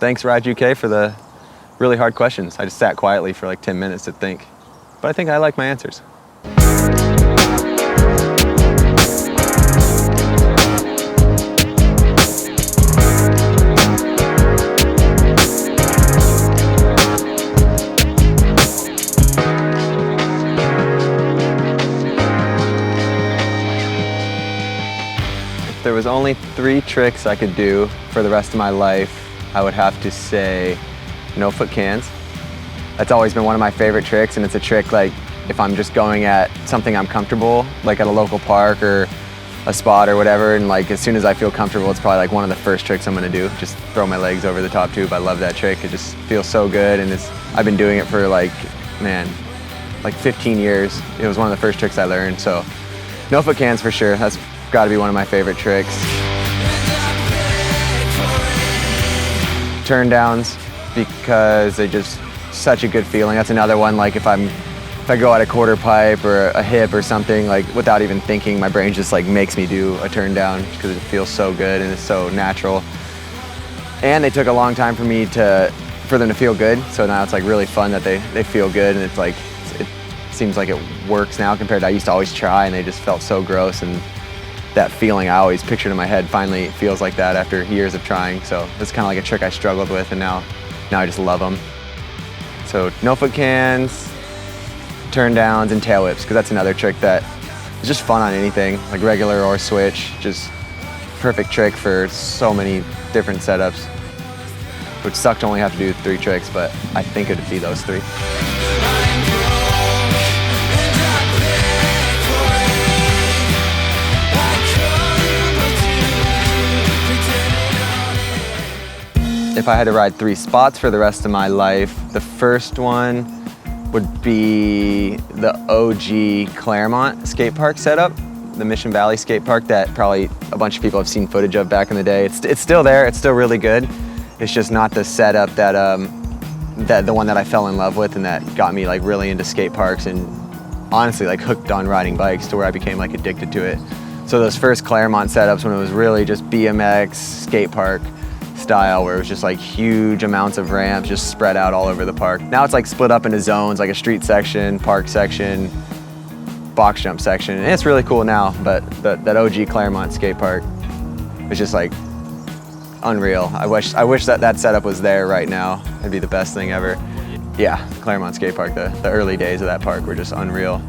thanks Ride UK for the really hard questions. I just sat quietly for like 10 minutes to think, but I think I like my answers. If there was only 3 tricks I could do for the rest of my life, I would have to say no-foot cans. That's always been one of my favorite tricks, and it's a trick like if I'm just going at something I'm comfortable, like at a local park or a spot or whatever, and like as soon as I feel comfortable, it's probably like one of the first tricks I'm gonna do. Just throw my legs over the top tube. I love that trick. It just feels so good, and I've been doing it for like 15 years. It was one of the first tricks I learned, so no-foot cans for sure. That's got to be one of my favorite tricks. Turn downs, because they're just such a good feeling. That's another one, like if I go at a quarter pipe or a hip or something, like without even thinking, my brain just like makes me do a turn down because it feels so good and it's so natural. And they took a long time for them to feel good, so now it's like really fun that they feel good, and it seems like it works now compared to I used to always try and they just felt so gross, and that feeling I always pictured in my head finally feels like that after years of trying. So it's kind of like a trick I struggled with, and now I just love them. So no-foot cans, turn downs, and tail whips, because that's another trick that is just fun on anything, like regular or switch. Just perfect trick for so many different setups. It would suck to only have to do 3 tricks, but I think it would be those 3. If I had to ride 3 spots for the rest of my life, the first one would be the OG Claremont skate park setup, the Mission Valley skate park that probably a bunch of people have seen footage of back in the day. It's still there, it's still really good. It's just not the setup that the one that I fell in love with and that got me like really into skate parks and honestly like hooked on riding bikes to where I became like addicted to it. So those first Claremont setups when it was really just BMX skate park style, where it was just like huge amounts of ramps just spread out all over the park. Now it's like split up into zones, like a street section, park section, box jump section, and it's really cool now, but that OG Claremont skate park is just like unreal. I wish that setup was there right now. It'd be the best thing ever. Yeah, Claremont skate park, the early days of that park were just unreal.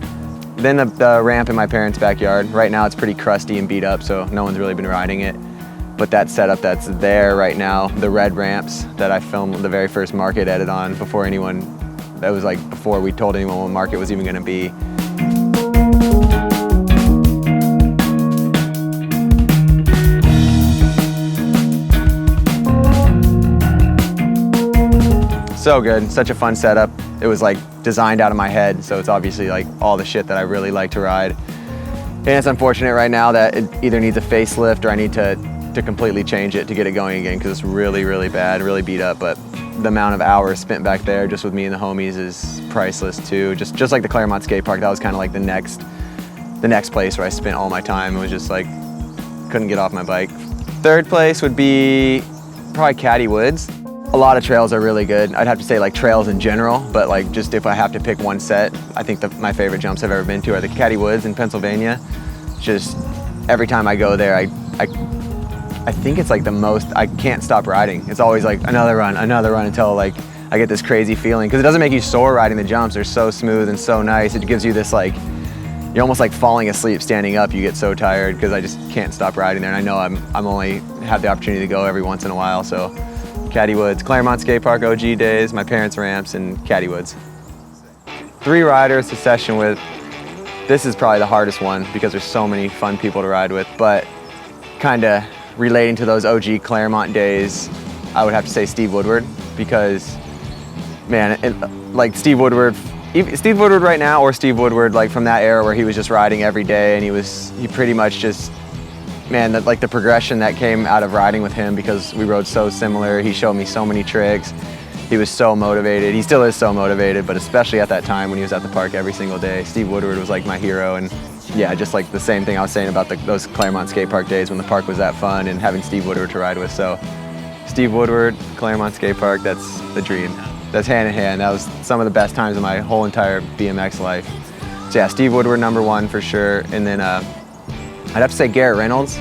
Then the ramp in my parents' backyard. Right now it's pretty crusty and beat up, so no one's really been riding it. But that setup that's there right now, the red ramps that I filmed the very first Markit edit on before we told anyone what Markit was even gonna be. So good, such a fun setup. It was like designed out of my head, so it's obviously like all the shit that I really like to ride. And it's unfortunate right now that it either needs a facelift or I need to completely change it to get it going again, because it's really, really bad, really beat up. But the amount of hours spent back there just with me and the homies is priceless too. Just like the Claremont skate park, that was kind of like the next place where I spent all my time. It was just like, couldn't get off my bike. Third place would be probably Caddy Woods. A lot of trails are really good. I'd have to say like trails in general, but like just if I have to pick one set, I think my favorite jumps I've ever been to are the Caddy Woods in Pennsylvania. Just every time I go there, I think it's like the most, I can't stop riding. It's always like another run until like I get this crazy feeling, because it doesn't make you sore riding the jumps. They're so smooth and so nice. It gives you this like, you're almost like falling asleep standing up. You get so tired because I just can't stop riding there. And I know I'm only have the opportunity to go every once in a while. So Caddy Woods, Claremont Skate Park OG days, my parents' ramps, and Caddy Woods. 3 riders to session with. This is probably the hardest one because there's so many fun people to ride with, but kind of relating to those OG Claremont days, I would have to say Steve Woodward, because man, like Steve Woodward right now, or Steve Woodward like from that era where he was just riding every day, and he pretty much just, man, like the progression that came out of riding with him, because we rode so similar. He showed me so many tricks. He was so motivated. He still is so motivated, but especially at that time when he was at the park every single day, Steve Woodward was like my hero. And yeah, just like the same thing I was saying about those Claremont skate park days when the park was that fun and having Steve Woodward to ride with. So Steve Woodward, Claremont Skate Park, that's the dream. That's hand in hand. That was some of the best times of my whole entire BMX life. So yeah, Steve Woodward #1 for sure. And then I'd have to say Garrett Reynolds.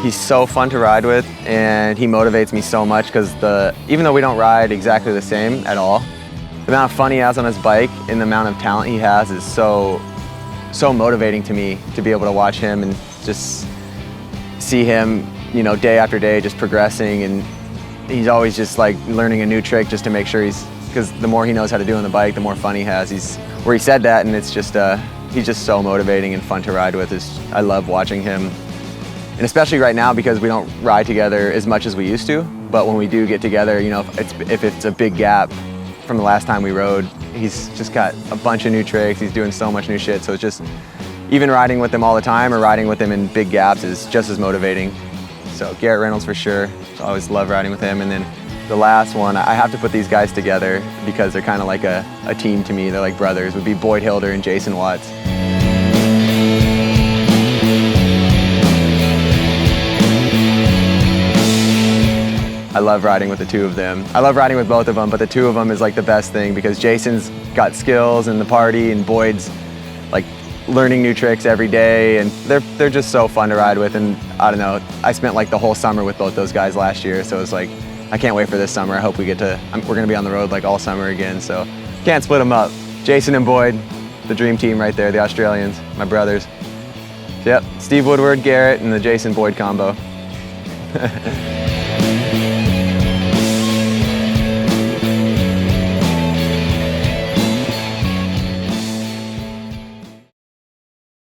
He's so fun to ride with, and he motivates me so much because even though we don't ride exactly the same at all, the amount of fun he has on his bike and the amount of talent he has is so motivating to me to be able to watch him and just see him, you know, day after day just progressing, and he's always just like learning a new trick just to make sure because the more he knows how to do on the bike, the more fun he has. He said that, and it's just, he's just so motivating and fun to ride with. I love watching him. And especially right now because we don't ride together as much as we used to, but when we do get together, you know, if it's a big gap from the last time we rode, he's just got a bunch of new tricks, he's doing so much new shit, so it's just, even riding with him all the time or riding with him in big gaps is just as motivating. So Garrett Reynolds for sure, I always love riding with him. And then the last one, I have to put these guys together because they're kind of like a team to me, they're like brothers, would be Boyd Hilder and Jason Watts. I love riding with the two of them. I love riding with both of them, but the two of them is like the best thing because Jason's got skills in the party and Boyd's like learning new tricks every day, and they're just so fun to ride with. And I don't know, I spent like the whole summer with both those guys last year, so it's like, I can't wait for this summer. I hope we're gonna be on the road like all summer again, so can't split them up. Jason and Boyd, the dream team right there, the Australians, my brothers. So, yep, Steve Woodward, Garrett, and the Jason Boyd combo.